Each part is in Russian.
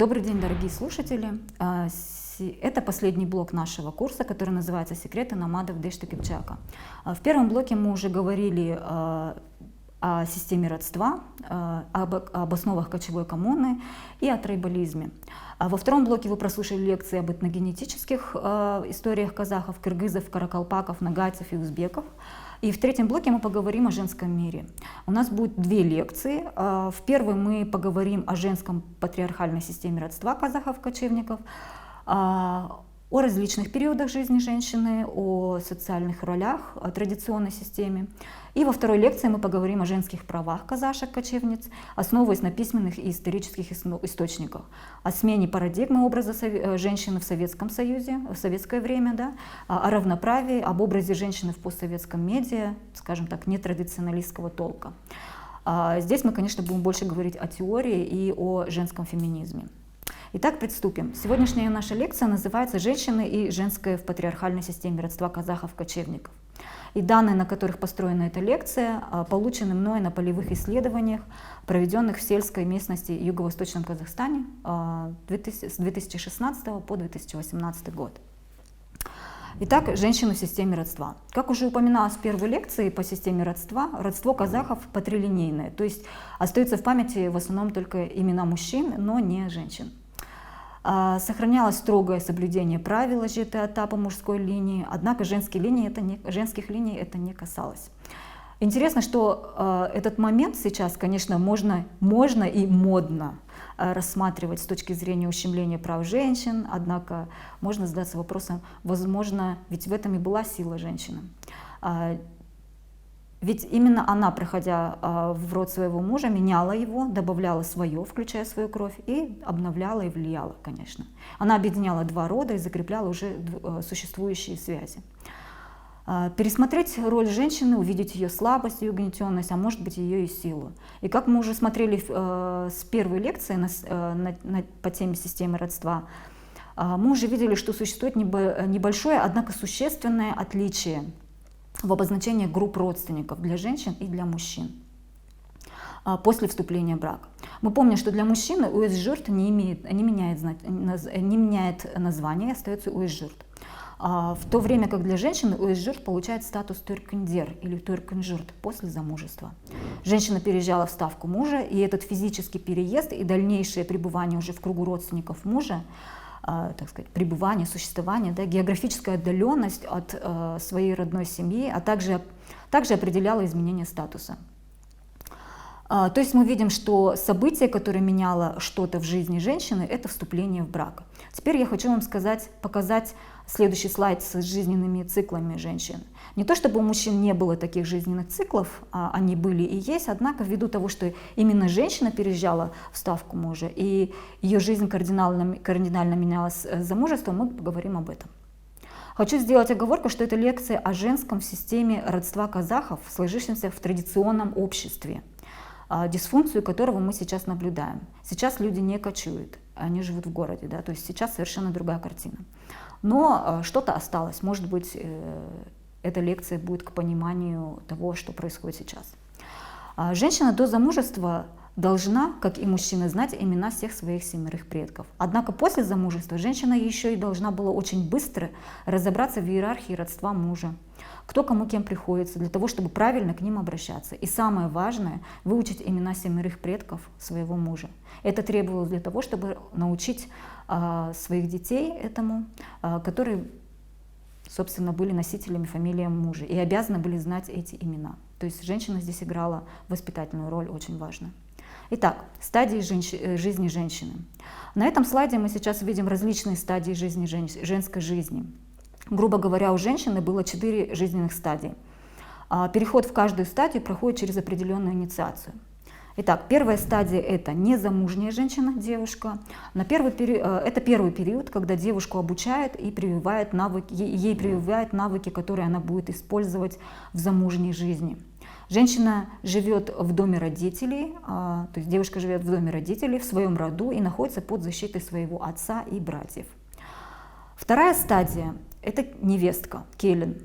Добрый день, дорогие слушатели. Это последний блок нашего курса, который называется «Секреты номадов Дэшта Кипчака». В первом блоке мы уже говорили о системе родства, об основах кочевой коммуны и о трайбализме. Во втором блоке вы прослушали лекции об этногенетических историях казахов, кыргызов, каракалпаков, нагайцев и узбеков. И в третьем блоке мы поговорим о женском мире. У нас будет две лекции. В первой мы поговорим о женском патриархальной системе родства казахов-кочевников, о различных периодах жизни женщины, о социальных ролях, о традиционной системе. И во второй лекции мы поговорим о женских правах казашек-кочевниц, основываясь на письменных и исторических источниках, о смене парадигмы образа женщины в Советском Союзе, в советское время, да, о равноправии, об образе женщины в постсоветском медиа, скажем так, нетрадиционалистского толка. Здесь мы, конечно, будем больше говорить о теории и о женском феминизме. Итак, приступим. Сегодняшняя наша лекция называется «Женщины и женское в патриархальной системе родства казахов-кочевников». И данные, на которых построена эта лекция, получены мной на полевых исследованиях, проведенных в сельской местности в Юго-Восточном Казахстане с 2016 по 2018 год. Итак, женщины в системе родства. Как уже упоминалось в первой лекции по системе родства, родство казахов патрилинейное, то есть остаются в памяти в основном только имена мужчин, но не женщин. Сохранялось строгое соблюдение правил ЖТА по мужской линии, однако женских линий это не касалось. Интересно, что этот момент сейчас, конечно, можно и модно рассматривать с точки зрения ущемления прав женщин, однако можно задаться вопросом, возможно, ведь в этом и была сила женщины. Ведь именно она, проходя в род своего мужа, меняла его, добавляла свое, включая свою кровь, и обновляла и влияла, конечно. Она объединяла два рода и закрепляла уже существующие связи. Пересмотреть роль женщины, увидеть ее слабость, ее угнетенность, а может быть ее и силу. И как мы уже смотрели с первой лекции по теме системы родства, мы уже видели, что существует небольшое, однако существенное отличие в обозначении групп родственников для женщин и для мужчин после вступления в брак. Мы помним, что для мужчины уэс-журт не меняет название, остается уэс-журт. В то время как для женщины уэс-журт получает статус туркендер или туркенжурт после замужества. Женщина переезжала в ставку мужа, и этот физический переезд и дальнейшее пребывание уже в кругу родственников мужа, так сказать, пребывание, существование, да, географическая отдаленность от своей родной семьи, а также определяла изменение статуса. То есть мы видим, что событие, которое меняло что-то в жизни женщины, это вступление в брак. Теперь я хочу вам показать следующий слайд с жизненными циклами женщин. Не то чтобы у мужчин не было таких жизненных циклов, они были и есть, однако ввиду того, что именно женщина переезжала в ставку мужа, и ее жизнь кардинально менялась с замужеством, мы поговорим об этом. Хочу сделать оговорку, что это лекция о женском в системе родства казахов, сложившемся в традиционном обществе, дисфункцию которого мы сейчас наблюдаем. Сейчас люди не кочуют, они живут в городе, да, то есть сейчас совершенно другая картина. Но что-то осталось, может быть, эта лекция будет к пониманию того, что происходит сейчас. Женщина до замужества должна, как и мужчина, знать имена всех своих семерых предков. Однако после замужества женщина еще и должна была очень быстро разобраться в иерархии родства мужа, кто кому кем приходится, для того, чтобы правильно к ним обращаться. И самое важное – выучить имена семерых предков своего мужа. Это требовалось для того, чтобы научить своих детей этому, которые, собственно, были носителями фамилии мужа и обязаны были знать эти имена. То есть женщина здесь играла воспитательную роль, очень важную. Итак, стадии жизни женщины. На этом слайде мы сейчас видим различные стадии жизни женской жизни. Грубо говоря, у женщины было 4 жизненных стадии. Переход в каждую стадию проходит через определенную инициацию. Итак, первая стадия – это незамужняя женщина, девушка. Это первый период, когда девушку обучают и ей прививают навыки, которые она будет использовать в замужней жизни. Женщина живет в доме родителей, то есть девушка живет в доме родителей, в своем роду и находится под защитой своего отца и братьев. Вторая стадия – это невестка, келин.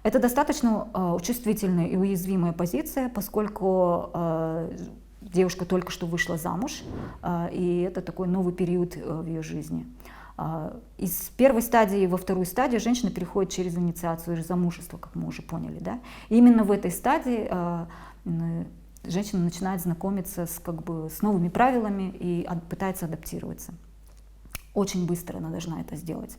Это достаточно чувствительная и уязвимая позиция, поскольку девушка только что вышла замуж, и это такой новый период в ее жизни. Из первой стадии во вторую стадию женщина переходит через инициацию замужества, как мы уже поняли. Да? И именно в этой стадии женщина начинает знакомиться с новыми правилами и пытается адаптироваться. Очень быстро она должна это сделать.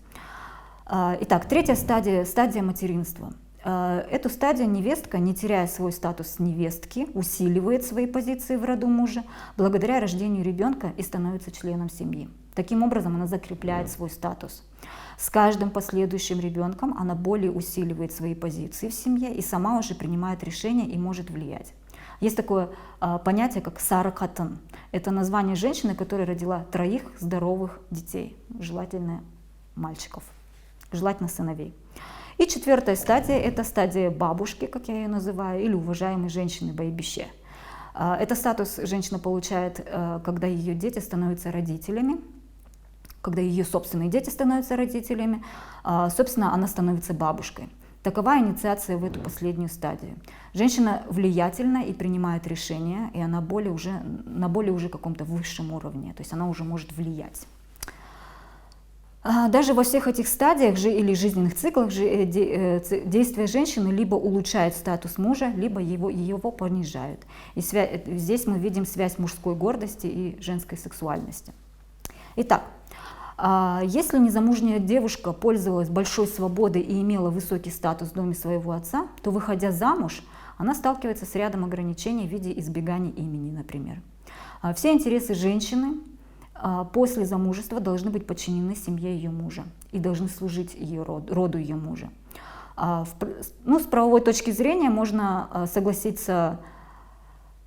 Итак, третья стадия – стадия материнства. Эту стадию невестка, не теряя свой статус невестки, усиливает свои позиции в роду мужа благодаря рождению ребенка и становится членом семьи. Таким образом, она закрепляет свой статус. С каждым последующим ребенком она более усиливает свои позиции в семье и сама уже принимает решения и может влиять. Есть такое понятие, как сара катын. Это название женщины, которая родила 3 здоровых детей, желательно мальчиков, желательно сыновей. И 4-я стадия – это стадия бабушки, как я ее называю, или уважаемой женщины байбище. Это статус женщина получает, когда ее дети становятся родителями, когда ее собственные дети становятся родителями, собственно, она становится бабушкой. Такова инициация в эту последнюю стадию. Женщина влиятельна и принимает решения, и она на более уже каком-то высшем уровне, то есть она уже может влиять. Даже во всех этих стадиях или жизненных циклах действия женщины либо улучшают статус мужа, либо его понижают. И здесь мы видим связь мужской гордости и женской сексуальности. Итак, если незамужняя девушка пользовалась большой свободой и имела высокий статус в доме своего отца, то, выходя замуж, она сталкивается с рядом ограничений в виде избегания имени, например. Все интересы женщины после замужества должны быть подчинены семье ее мужа и должны служить роду ее мужа. С правовой точки зрения можно согласиться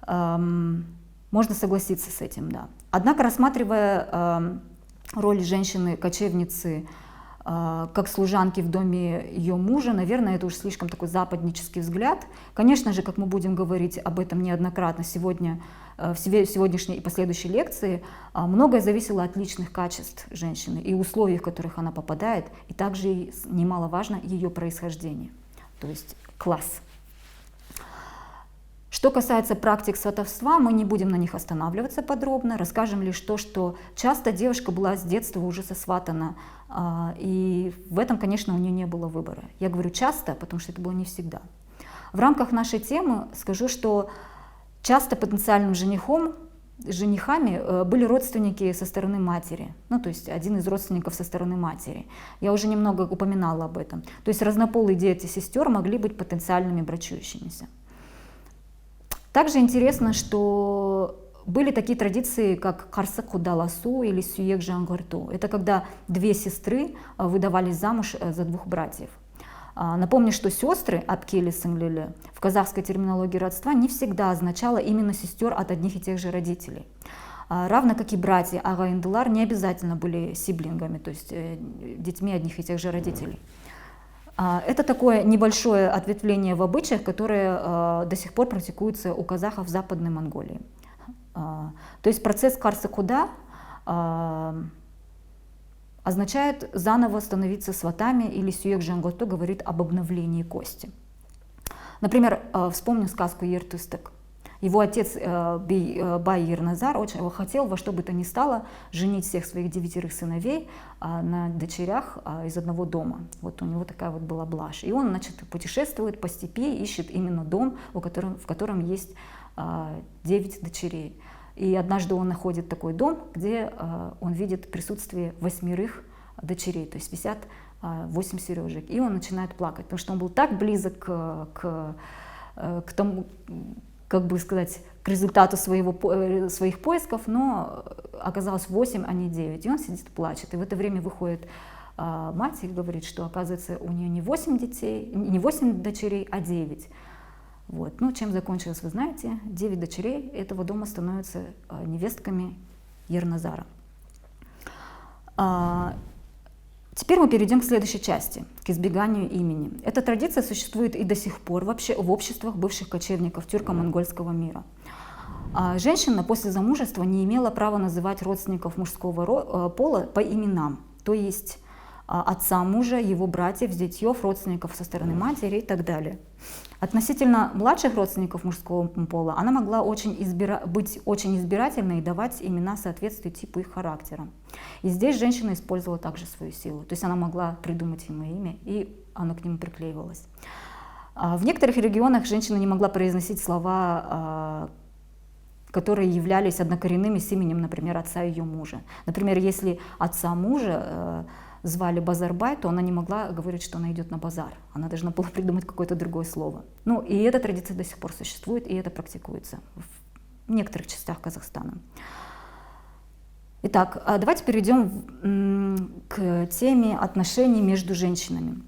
с этим, да. Однако, рассматривая роль женщины-кочевницы как служанки в доме ее мужа, наверное, это уж слишком такой западнический взгляд. Конечно же, как мы будем говорить об этом неоднократно сегодня, в сегодняшней и последующей лекции, многое зависело от личных качеств женщины и условий, в которых она попадает, и также немаловажно ее происхождение, то есть класс. Что касается практик сватовства, мы не будем на них останавливаться подробно, расскажем лишь то, что часто девушка была с детства уже сосватана, и в этом, конечно, у нее не было выбора. Я говорю часто, потому что это было не всегда. В рамках нашей темы скажу, что часто потенциальным женихами были родственники со стороны матери, то есть один из родственников со стороны матери. Я уже немного упоминала об этом. То есть разнополые дети сестер могли быть потенциальными брачующимися. Также интересно, что были такие традиции, как карсы кудаласу или сюек жангарту. Это когда 2 сестры выдавались замуж за 2 братьев. Напомню, что сестры апкели сынлили в казахской терминологии родства не всегда означало именно сестер от одних и тех же родителей. Равно как и братья агайндылар не обязательно были сиблингами, то есть детьми одних и тех же родителей. Это такое небольшое ответвление в обычаях, которое до сих пор практикуется у казахов в Западной Монголии. То есть процесс карсы-куда означает заново становиться сватами, или сюек жангото говорит об обновлении кости. Например, вспомню сказку Ертыстык. Его отец Бай Ерназар очень хотел во что бы то ни стало женить всех своих 9 сыновей на дочерях из одного дома. Вот у него такая вот была блажь. И он, путешествует по степи, ищет именно дом, в котором есть 9 дочерей. И однажды он находит такой дом, где он видит присутствие 8 дочерей, то есть висят 8 сережек. И он начинает плакать, потому что он был так близок к тому, как бы сказать, к результату своих поисков, но оказалось 8, а не 9. И он сидит и плачет. И в это время выходит мать и говорит, что, оказывается, у нее не 8 дочерей, а 9. Вот. Чем закончилось, вы знаете. 9 дочерей этого дома становятся невестками Ерназара. Теперь мы перейдем к следующей части, к избеганию имени. Эта традиция существует и до сих пор вообще в обществах бывших кочевников тюрко-монгольского мира. Женщина после замужества не имела права называть родственников мужского пола по именам. То есть отца мужа, его братьев, зятьев, родственников со стороны матери и так далее. Относительно младших родственников мужского пола она могла быть очень избирательной и давать имена соответствуя типу их характера. И здесь женщина использовала также свою силу. То есть она могла придумать ему имя, и оно к нему приклеивалось. В некоторых регионах женщина не могла произносить слова, которые являлись однокоренными с именем, например, отца ее мужа. Например, если отца мужа звали Базарбай, то она не могла говорить, что она идет на базар. Она должна была придумать какое-то другое слово. Ну, и эта традиция до сих пор существует, и это практикуется в некоторых частях Казахстана. Итак, давайте перейдем к теме отношений между женщинами.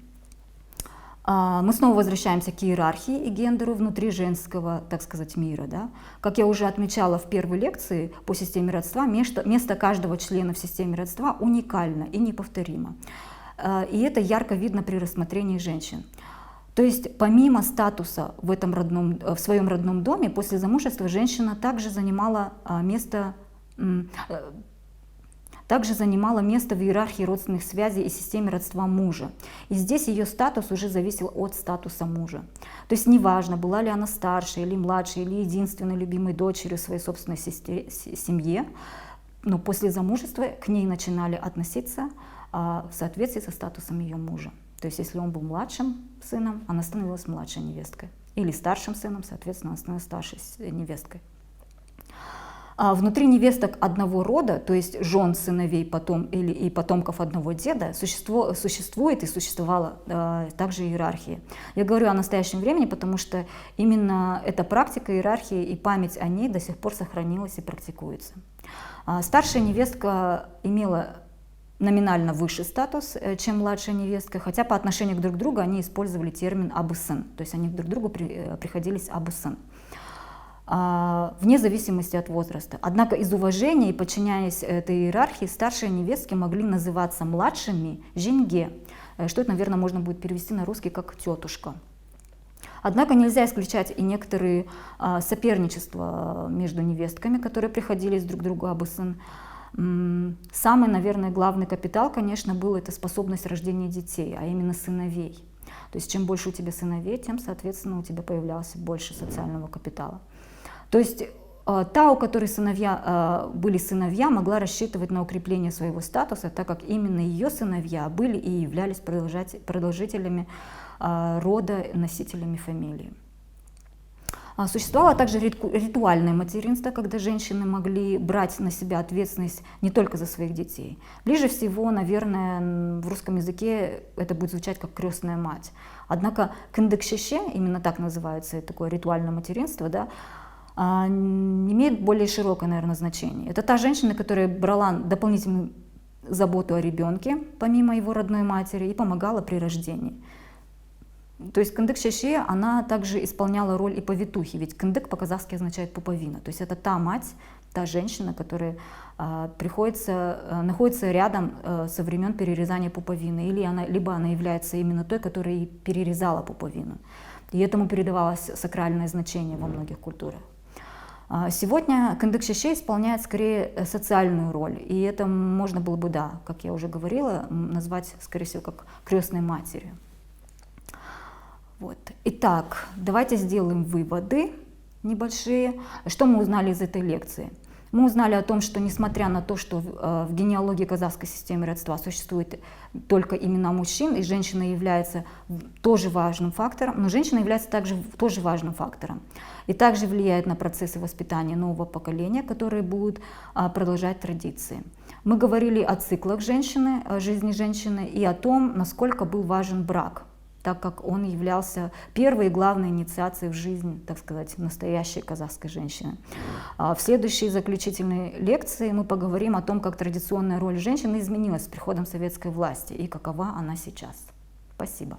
Мы снова возвращаемся к иерархии и гендеру внутри женского, так сказать, мира. Да? Как я уже отмечала в первой лекции по системе родства, место каждого члена в системе родства уникально и неповторимо. И это ярко видно при рассмотрении женщин. То есть помимо статуса в своем родном доме, после замужества женщина также занимала место в иерархии родственных связей и системе родства мужа. И здесь ее статус уже зависел от статуса мужа. То есть неважно, была ли она старшей или младшей, или единственной любимой дочерью в своей собственной семье, но после замужества к ней начинали относиться в соответствии со статусом ее мужа. То есть если он был младшим сыном, она становилась младшей невесткой. Или старшим сыном, соответственно, она становилась старшей невесткой. Внутри невесток одного рода, то есть жен, сыновей и потомков одного деда, существует и существовала также иерархия. Я говорю о настоящем времени, потому что именно эта практика иерархии и память о ней до сих пор сохранилась и практикуется. Старшая невестка имела номинально высший статус, чем младшая невестка, хотя по отношению друг к другу они использовали термин «абысын», то есть они друг к другу приходились «абысын», вне зависимости от возраста. Однако из уважения и подчиняясь этой иерархии, старшие невестки могли называться младшими «женьге», что это, наверное, можно будет перевести на русский как «тетушка». Однако нельзя исключать и некоторые соперничества между невестками, которые приходились друг к другу «абысын». Самый, наверное, главный капитал, конечно, был это способность рождения детей, а именно сыновей. То есть чем больше у тебя сыновей, тем, соответственно, у тебя появлялось больше социального капитала. То есть та, у которой были сыновья, могла рассчитывать на укрепление своего статуса, так как именно ее сыновья были и являлись продолжителями рода, носителями фамилии. Существовало также ритуальное материнство, когда женщины могли брать на себя ответственность не только за своих детей. Ближе всего, наверное, в русском языке это будет звучать как крестная мать. Однако кындык-шеше, именно так называется такое ритуальное материнство, да, имеет более широкое, наверное, значение. Это та женщина, которая брала дополнительную заботу о ребенке, помимо его родной матери, и помогала при рождении. То есть кындык-шеше, она также исполняла роль и повитухи, ведь кындык по-казахски означает пуповина. То есть это та мать, та женщина, которая находится рядом со времен перерезания пуповины, либо она является именно той, которая и перерезала пуповину. И этому передавалось сакральное значение во многих культурах. Сегодня кындык-шеше исполняет скорее социальную роль, и это можно было бы, да, как я уже говорила, назвать, скорее всего, как крестной матерью. Вот. Итак, давайте сделаем выводы небольшие. Что мы узнали из этой лекции? Мы узнали о том, что несмотря на то, что в генеалогии казахской системы родства существуют только имена мужчин, и женщина является тоже важным фактором, но женщина является также тоже важным фактором. И также влияет на процессы воспитания нового поколения, которые будут продолжать традиции. Мы говорили о циклах женщины, о жизни женщины и о том, насколько был важен брак, так как он являлся первой и главной инициацией в жизнь, так сказать, настоящей казахской женщины. В следующей заключительной лекции мы поговорим о том, как традиционная роль женщины изменилась с приходом советской власти и какова она сейчас. Спасибо.